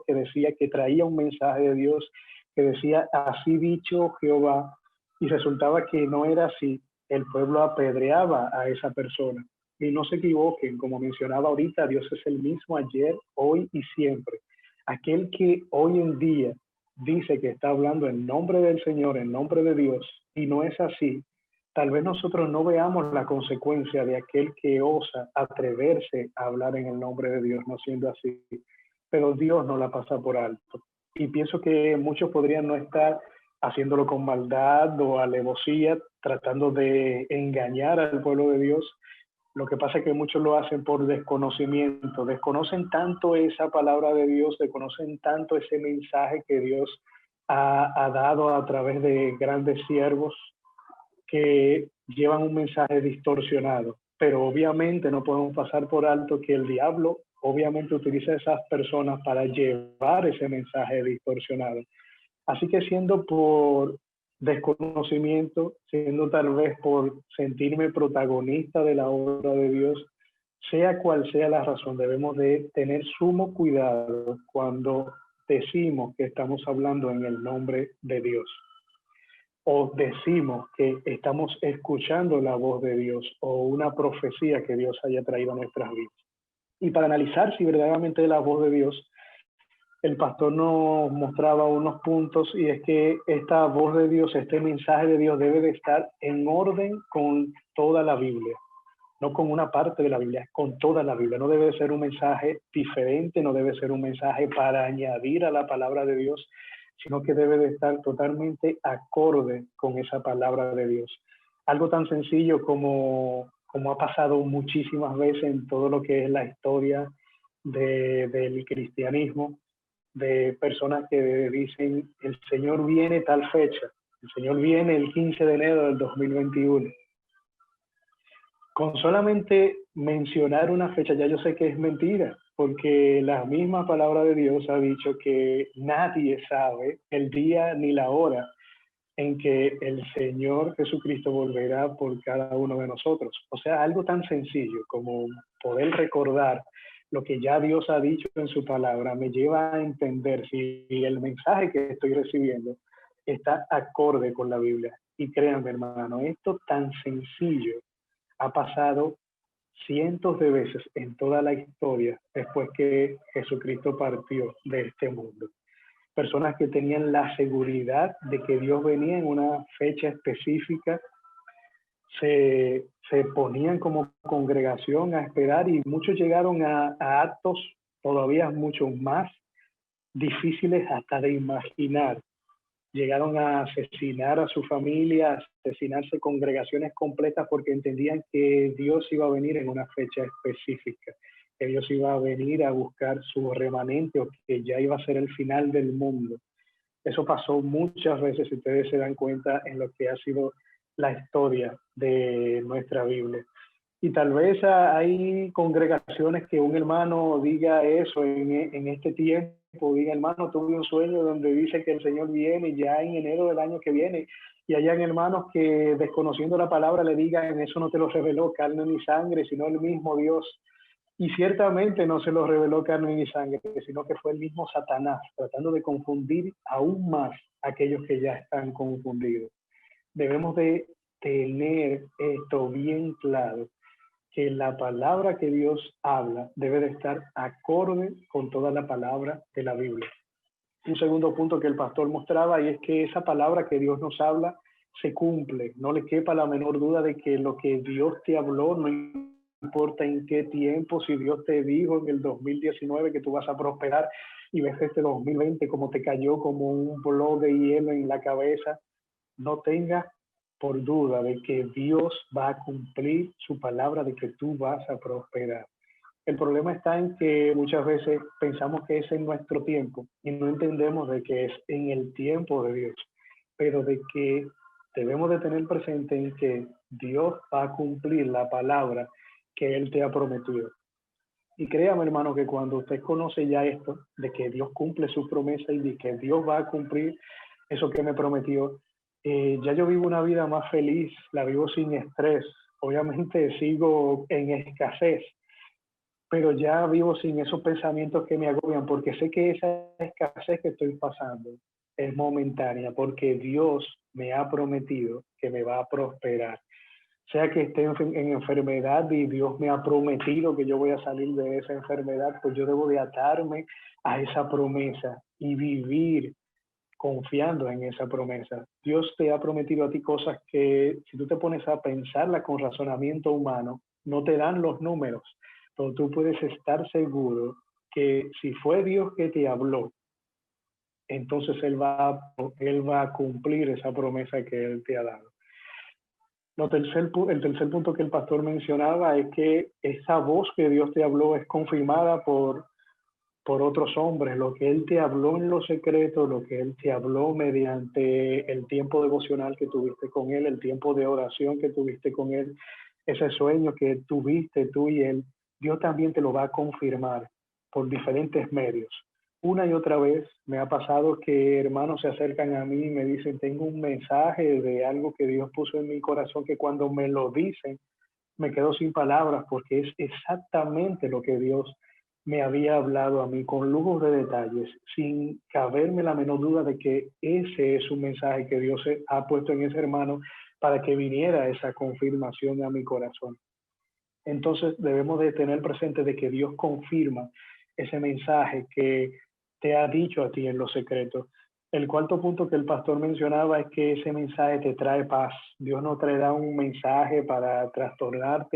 que decía que traía un mensaje de Dios, que decía, así dicho Jehová, y resultaba que no era así, el pueblo apedreaba a esa persona. Y no se equivoquen, como mencionaba ahorita, Dios es el mismo ayer, hoy y siempre. Aquel que hoy en día dice que está hablando en nombre del Señor, en nombre de Dios, y no es así, tal vez nosotros no veamos la consecuencia de aquel que osa atreverse a hablar en el nombre de Dios, no siendo así. Pero Dios no la pasa por alto. Y pienso que muchos podrían no estar haciéndolo con maldad o alevosía, tratando de engañar al pueblo de Dios. Lo que pasa es que muchos lo hacen por desconocimiento, desconocen tanto esa palabra de Dios, desconocen tanto ese mensaje que Dios ha dado a través de grandes siervos que llevan un mensaje distorsionado. Pero obviamente no podemos pasar por alto que el diablo obviamente utiliza a esas personas para llevar ese mensaje distorsionado. Así que siendo por desconocimiento, siendo tal vez por sentirme protagonista de la obra de Dios, sea cual sea la razón, debemos de tener sumo cuidado cuando decimos que estamos hablando en el nombre de Dios, o decimos que estamos escuchando la voz de Dios o una profecía que Dios haya traído a nuestras vidas. Y para analizar si verdaderamente es la voz de Dios, el pastor nos mostraba unos puntos, y es que esta voz de Dios, este mensaje de Dios debe de estar en orden con toda la Biblia, no con una parte de la Biblia, con toda la Biblia. No debe ser un mensaje diferente, no debe ser un mensaje para añadir a la palabra de Dios, sino que debe de estar totalmente acorde con esa palabra de Dios. Algo tan sencillo como ha pasado muchísimas veces en todo lo que es la historia del cristianismo, de personas que dicen el Señor viene tal fecha, el Señor viene el 15 de enero del 2021. Con solamente mencionar una fecha ya yo sé que es mentira, porque la misma palabra de Dios ha dicho que nadie sabe el día ni la hora en que el Señor Jesucristo volverá por cada uno de nosotros. O sea, algo tan sencillo como poder recordar lo que ya Dios ha dicho en su palabra me lleva a entender si el mensaje que estoy recibiendo está acorde con la Biblia. Y créanme, hermano, esto tan sencillo ha pasado cientos de veces en toda la historia después que Jesucristo partió de este mundo. Personas que tenían la seguridad de que Dios venía en una fecha específica, se ponían como congregación a esperar, y muchos llegaron a actos todavía mucho más difíciles hasta de imaginar. Llegaron a asesinar a su familia, a asesinarse congregaciones completas porque entendían que Dios iba a venir en una fecha específica, que Dios iba a venir a buscar su remanente, o que ya iba a ser el final del mundo. Eso pasó muchas veces, si ustedes se dan cuenta, en lo que ha sido la historia de nuestra Biblia. Y tal vez hay congregaciones que un hermano diga eso en este tiempo, diga, hermano, tuve un sueño donde dice que el Señor viene ya en enero del año que viene, y hayan hermanos que desconociendo la palabra le digan, eso no te lo reveló carne ni sangre, sino el mismo Dios. Y ciertamente no se lo reveló carne ni sangre, sino que fue el mismo Satanás, tratando de confundir aún más a aquellos que ya están confundidos. Debemos de tener esto bien claro, que la palabra que Dios habla debe de estar acorde con toda la palabra de la Biblia. Un segundo punto que el pastor mostraba, y es que esa palabra que Dios nos habla se cumple. No le quepa la menor duda de que lo que Dios te habló, no importa en qué tiempo, si Dios te dijo en el 2019 que tú vas a prosperar y ves este 2020 como te cayó como un bloque de hielo en la cabeza, no tengas por duda de que Dios va a cumplir su palabra, de que tú vas a prosperar. El problema está en que muchas veces pensamos que es en nuestro tiempo y no entendemos de que es en el tiempo de Dios, pero de que debemos de tener presente en que Dios va a cumplir la palabra que Él te ha prometido. Y créame, hermano, que cuando usted conoce ya esto, de que Dios cumple su promesa y de que Dios va a cumplir eso que me prometió, ya yo vivo una vida más feliz, la vivo sin estrés. Obviamente sigo en escasez, pero ya vivo sin esos pensamientos que me agobian, porque sé que esa escasez que estoy pasando es momentánea, porque Dios me ha prometido que me va a prosperar. Sea que esté en enfermedad y Dios me ha prometido que yo voy a salir de esa enfermedad, pues yo debo de atarme a esa promesa y vivir confiando en esa promesa. Dios te ha prometido a ti cosas que, si tú te pones a pensarla con razonamiento humano, no te dan los números, pero tú puedes estar seguro que si fue Dios que te habló, entonces Él va a cumplir esa promesa que Él te ha dado. El tercer punto que el pastor mencionaba es que esa voz que Dios te habló es confirmada por otros hombres. Lo que Él te habló en lo secreto, lo que Él te habló mediante el tiempo devocional que tuviste con Él, el tiempo de oración que tuviste con Él, ese sueño que tuviste tú y Él, Dios también te lo va a confirmar por diferentes medios. Una y otra vez me ha pasado que hermanos se acercan a mí y me dicen, tengo un mensaje de algo que Dios puso en mi corazón, que cuando me lo dicen me quedo sin palabras, porque es exactamente lo que Dios me había hablado a mí con lujos de detalles, sin caberme la menor duda de que ese es un mensaje que Dios ha puesto en ese hermano para que viniera esa confirmación a mi corazón. Entonces debemos de tener presente de que Dios confirma ese mensaje que te ha dicho a ti en lo secreto. El cuarto punto que el pastor mencionaba es que ese mensaje te trae paz. Dios no traerá un mensaje para trastornar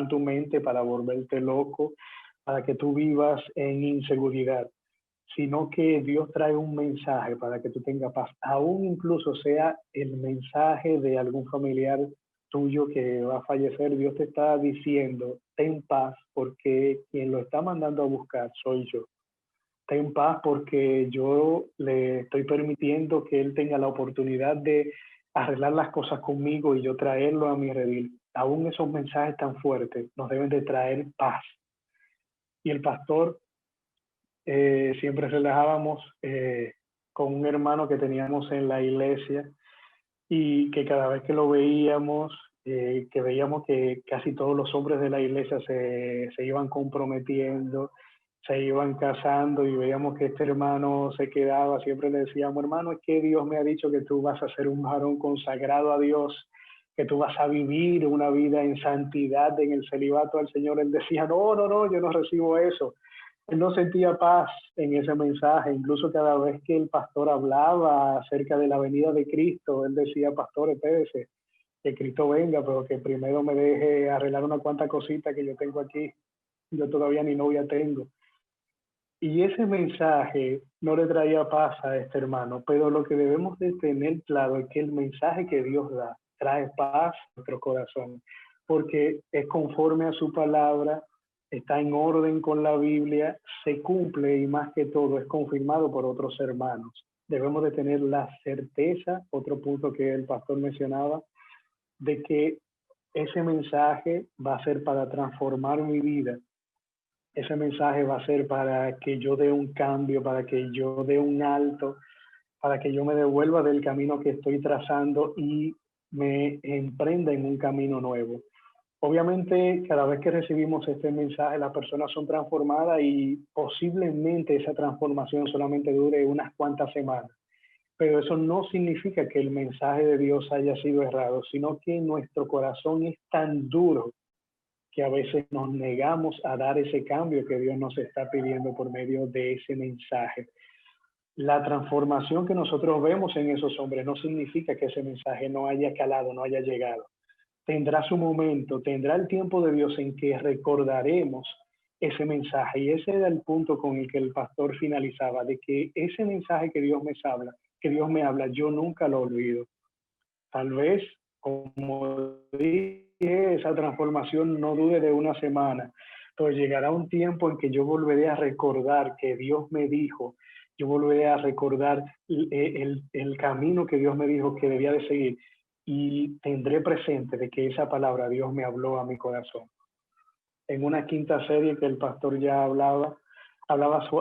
tu mente, para volverte loco, para que tú vivas en inseguridad, sino que Dios trae un mensaje para que tú tengas paz. Aún incluso sea el mensaje de algún familiar tuyo que va a fallecer, Dios te está diciendo, ten paz, porque quien lo está mandando a buscar soy yo. Ten paz porque yo le estoy permitiendo que él tenga la oportunidad de arreglar las cosas conmigo y yo traerlo a mi redil. Aún esos mensajes tan fuertes nos deben de traer paz. Y el pastor, siempre relajábamos con un hermano que teníamos en la iglesia y que cada vez que lo veíamos, que veíamos que casi todos los hombres de la iglesia se iban comprometiendo, se iban casando, y veíamos que este hermano se quedaba, siempre le decíamos, hermano, es que Dios me ha dicho que tú vas a ser un varón consagrado a Dios, que tú vas a vivir una vida en santidad, en el celibato al Señor. Él decía, no, yo no recibo eso. Él no sentía paz en ese mensaje. Incluso cada vez que el pastor hablaba acerca de la venida de Cristo, él decía, pastor, espérese, que Cristo venga, pero que primero me deje arreglar una cuanta cosita que yo tengo aquí. Yo todavía ni novia tengo. Y ese mensaje no le traía paz a este hermano, pero lo que debemos de tener claro es que el mensaje que Dios da trae paz a nuestro corazón, porque es conforme a su palabra, está en orden con la Biblia, se cumple y más que todo es confirmado por otros hermanos. Debemos de tener la certeza, otro punto que el pastor mencionaba, de que ese mensaje va a ser para transformar mi vida. Ese mensaje va a ser para que yo dé un cambio, para que yo dé un alto, para que yo me devuelva del camino que estoy trazando y me emprenda en un camino nuevo. Obviamente, cada vez que recibimos este mensaje, las personas son transformadas y posiblemente esa transformación solamente dure unas cuantas semanas. Pero eso no significa que el mensaje de Dios haya sido errado, sino que nuestro corazón es tan duro que a veces nos negamos a dar ese cambio que Dios nos está pidiendo por medio de ese mensaje. La transformación que nosotros vemos en esos hombres no significa que ese mensaje no haya calado, no haya llegado. Tendrá su momento, tendrá el tiempo de Dios en que recordaremos ese mensaje. Y ese era el punto con el que el pastor finalizaba, de que ese mensaje que Dios me habla, yo nunca lo olvido. Tal vez, como dije, esa transformación no dure de una semana, pero llegará un tiempo en que yo volveré a recordar que Dios me dijo, yo volveré a recordar el camino que Dios me dijo que debía de seguir, y tendré presente de que esa palabra Dios me habló a mi corazón. En una quinta serie que el pastor ya hablaba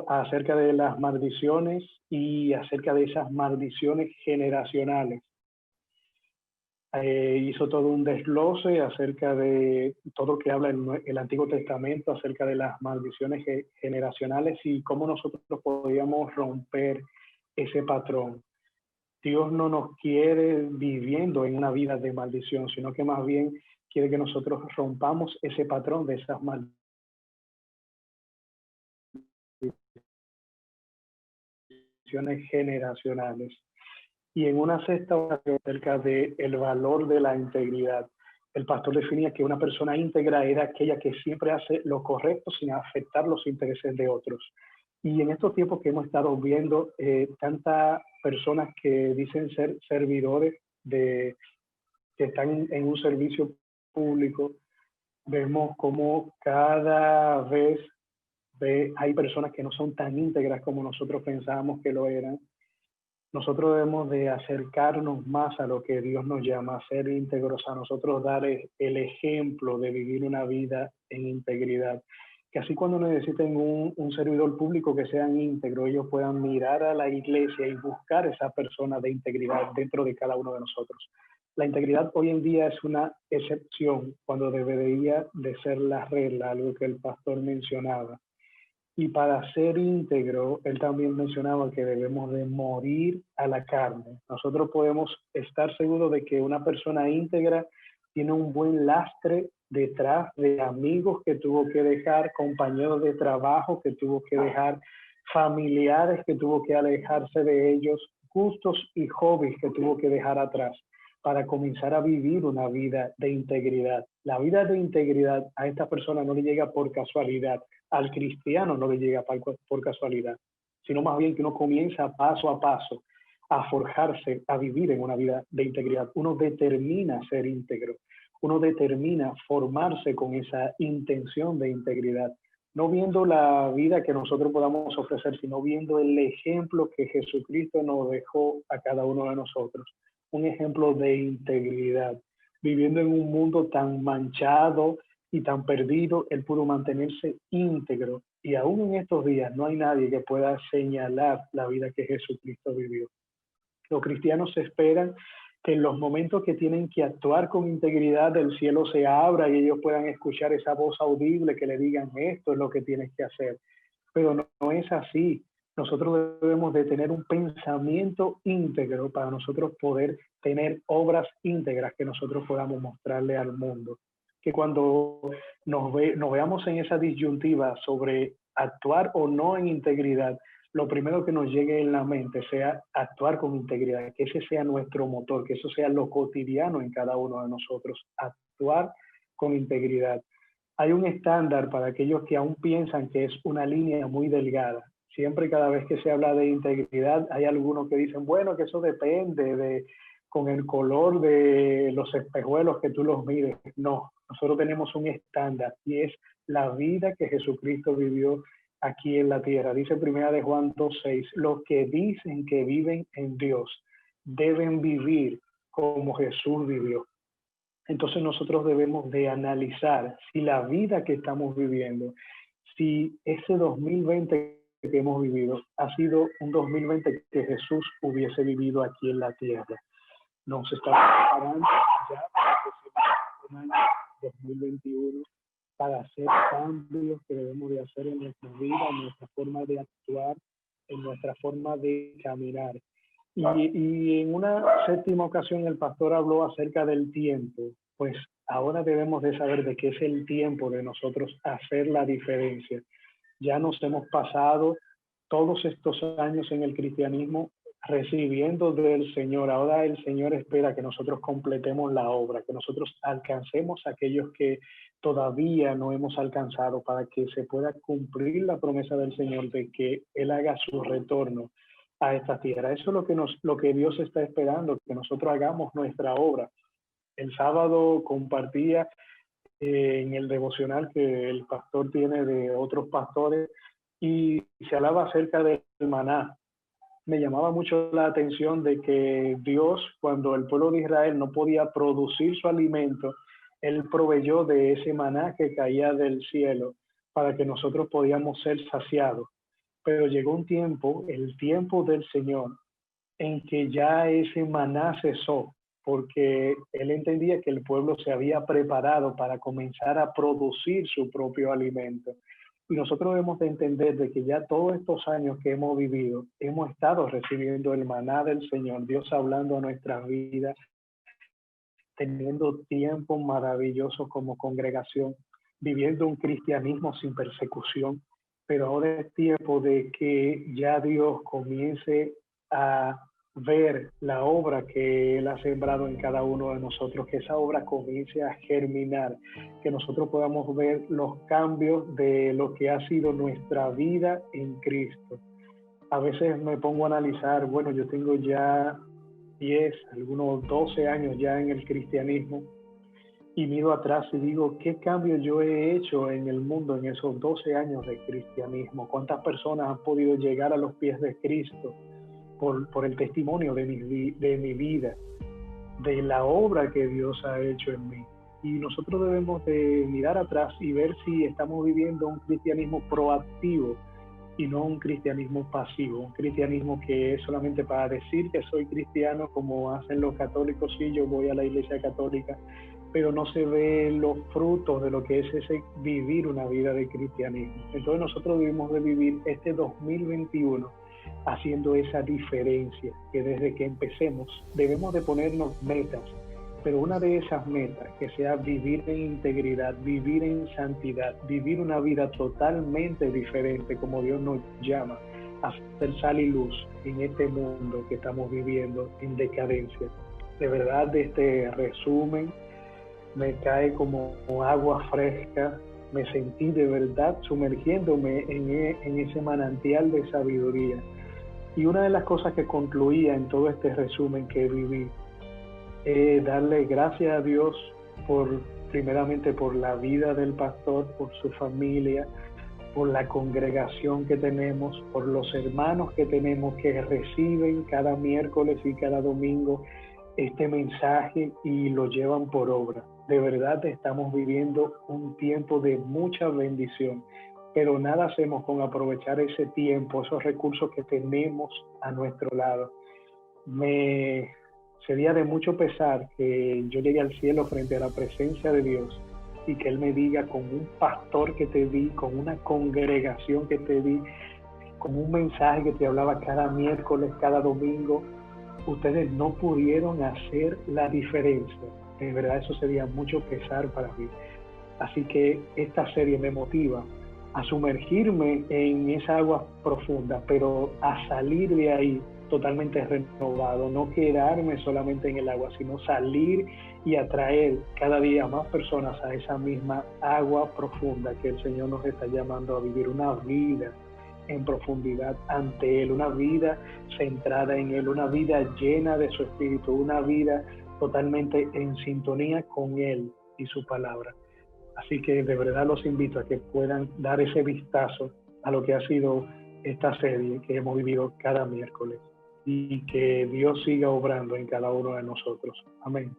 acerca de las maldiciones y acerca de esas maldiciones generacionales. Hizo todo un desglose acerca de todo lo que habla el Antiguo Testamento acerca de las maldiciones generacionales y cómo nosotros podíamos romper ese patrón. Dios no nos quiere viviendo en una vida de maldición, sino que más bien quiere que nosotros rompamos ese patrón de esas maldiciones generacionales. Y en una sexta oración acerca del valor de la integridad, el pastor definía que una persona íntegra era aquella que siempre hace lo correcto sin afectar los intereses de otros. Y en estos tiempos que hemos estado viendo tantas personas que dicen ser servidores, que están en un servicio público, vemos como cada vez hay personas que no son tan íntegras como nosotros pensábamos que lo eran. Nosotros debemos de acercarnos más a lo que Dios nos llama, a ser íntegros, a nosotros dar el ejemplo de vivir una vida en integridad. Que así cuando necesiten un servidor público que sean íntegros, ellos puedan mirar a la iglesia y buscar esa persona de integridad dentro de cada uno de nosotros. La integridad hoy en día es una excepción cuando debería de ser la regla, algo que el pastor mencionaba. Y para ser íntegro, él también mencionaba que debemos de morir a la carne. Nosotros podemos estar seguros de que una persona íntegra tiene un buen lastre detrás de amigos que tuvo que dejar, compañeros de trabajo que tuvo que dejar, familiares que tuvo que alejarse de ellos, gustos y hobbies que tuvo que dejar atrás para comenzar a vivir una vida de integridad. La vida de integridad a esta persona no le llega por casualidad, al cristiano no le llega por casualidad, sino más bien que uno comienza paso a paso a forjarse, a vivir en una vida de integridad. Uno determina ser íntegro, uno determina formarse con esa intención de integridad, no viendo la vida que nosotros podamos ofrecer, sino viendo el ejemplo que Jesucristo nos dejó a cada uno de nosotros. Un ejemplo de integridad. Viviendo en un mundo tan manchado y tan perdido, él pudo mantenerse íntegro. Y aún en estos días no hay nadie que pueda señalar la vida que Jesucristo vivió. Los cristianos esperan que en los momentos que tienen que actuar con integridad, el cielo se abra y ellos puedan escuchar esa voz audible que le digan esto es lo que tienes que hacer. Pero no es así. Nosotros debemos de tener un pensamiento íntegro para nosotros poder tener obras íntegras que nosotros podamos mostrarle al mundo. Que cuando nos veamos en esa disyuntiva sobre actuar o no en integridad, lo primero que nos llegue en la mente sea actuar con integridad, que ese sea nuestro motor, que eso sea lo cotidiano en cada uno de nosotros, actuar con integridad. Hay un estándar para aquellos que aún piensan que es una línea muy delgada. Siempre cada vez que se habla de integridad hay algunos que dicen, bueno, que eso depende con el color de los espejuelos que tú los mires. No, nosotros tenemos un estándar y es la vida que Jesucristo vivió aquí en la tierra. Dice 1 Juan 2:6, los que dicen que viven en Dios deben vivir como Jesús vivió. Entonces nosotros debemos de analizar si la vida que estamos viviendo, si ese 2020 que hemos vivido ha sido un 2020 que Jesús hubiese vivido aquí en la tierra. Nos estamos preparando ya para un año 2021 para hacer cambios que debemos de hacer en nuestra vida, en nuestra forma de actuar, en nuestra forma de caminar. Y en una séptima ocasión el pastor habló acerca del tiempo. Pues ahora debemos de saber de qué es el tiempo de nosotros hacer la diferencia. Ya nos hemos pasado todos estos años en el cristianismo recibiendo del Señor. Ahora el Señor espera que nosotros completemos la obra, que nosotros alcancemos a aquellos que todavía no hemos alcanzado para que se pueda cumplir la promesa del Señor de que Él haga su retorno a esta tierra. Eso es lo que Dios está esperando, que nosotros hagamos nuestra obra. El sábado compartía en el devocional que el pastor tiene de otros pastores y se hablaba acerca del maná. Me llamaba mucho la atención de que Dios, cuando el pueblo de Israel no podía producir su alimento, Él proveyó de ese maná que caía del cielo para que nosotros podíamos ser saciados. Pero llegó un tiempo, el tiempo del Señor, en que ya ese maná cesó, porque Él entendía que el pueblo se había preparado para comenzar a producir su propio alimento. Y nosotros debemos de entender de que ya todos estos años que hemos vivido, hemos estado recibiendo el maná del Señor, Dios hablando a nuestras vidas, teniendo tiempos maravillosos como congregación, viviendo un cristianismo sin persecución. Pero ahora es tiempo de que ya Dios comience a ver la obra que Él ha sembrado en cada uno de nosotros, que esa obra comience a germinar, que nosotros podamos ver los cambios de lo que ha sido nuestra vida en Cristo. A veces me pongo a analizar, bueno, yo tengo ya 10, algunos 12 años ya en el cristianismo, y miro atrás y digo, ¿qué cambio yo he hecho en el mundo en esos 12 años de cristianismo? ¿Cuántas personas han podido llegar a los pies de Cristo por el testimonio de mi vida, de la obra que Dios ha hecho en mí? Y nosotros debemos de mirar atrás y ver si estamos viviendo un cristianismo proactivo y no un cristianismo pasivo, un cristianismo que es solamente para decir que soy cristiano, como hacen los católicos. Sí, yo voy a la iglesia católica, pero no se ve los frutos de lo que es ese vivir una vida de cristianismo. Entonces nosotros debemos de vivir este 2021 haciendo esa diferencia, que desde que empecemos debemos de ponernos metas, pero una de esas metas que sea vivir en integridad, vivir en santidad, vivir una vida totalmente diferente como Dios nos llama, a ser sal y luz en este mundo que estamos viviendo en decadencia. De verdad, de este resumen me cae como agua fresca. Me sentí de verdad sumergiéndome en ese manantial de sabiduría. Y una de las cosas que concluía en todo este resumen que viví es darle gracias a Dios primeramente por la vida del pastor, por su familia, por la congregación que tenemos, por los hermanos que tenemos que reciben cada miércoles y cada domingo este mensaje y lo llevan por obra. De verdad estamos viviendo un tiempo de mucha bendición, pero nada hacemos con aprovechar ese tiempo, esos recursos que tenemos a nuestro lado. Sería de mucho pesar que yo llegue al cielo frente a la presencia de Dios y que Él me diga, con un pastor que te di, con una congregación que te di, con un mensaje que te hablaba cada miércoles, cada domingo, ustedes no pudieron hacer la diferencia. En verdad eso sería mucho pesar para mí. Así que esta serie me motiva a sumergirme en esa agua profunda, pero a salir de ahí totalmente renovado, no quedarme solamente en el agua, sino salir y atraer cada día más personas a esa misma agua profunda que el Señor nos está llamando a vivir, una vida en profundidad ante Él, una vida centrada en Él, una vida llena de su Espíritu, una vida totalmente en sintonía con Él y su palabra. Así que de verdad los invito a que puedan dar ese vistazo a lo que ha sido esta serie que hemos vivido cada miércoles, y que Dios siga obrando en cada uno de nosotros. Amén.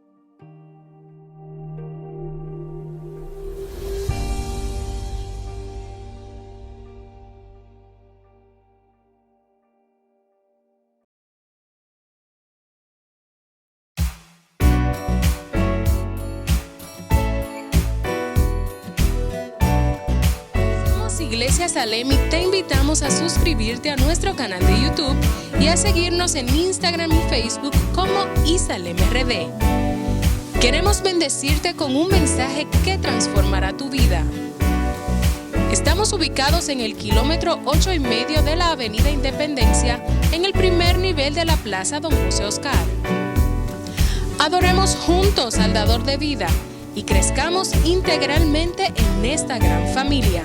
Iglesia Salem y te invitamos a suscribirte a nuestro canal de YouTube y a seguirnos en Instagram y Facebook como ISalemRD. Queremos bendecirte con un mensaje que transformará tu vida. Estamos ubicados en el kilómetro 8,5 de la Avenida Independencia, en el primer nivel de la Plaza Don José Oscar. Adoremos juntos al Dador de Vida y crezcamos integralmente en esta gran familia.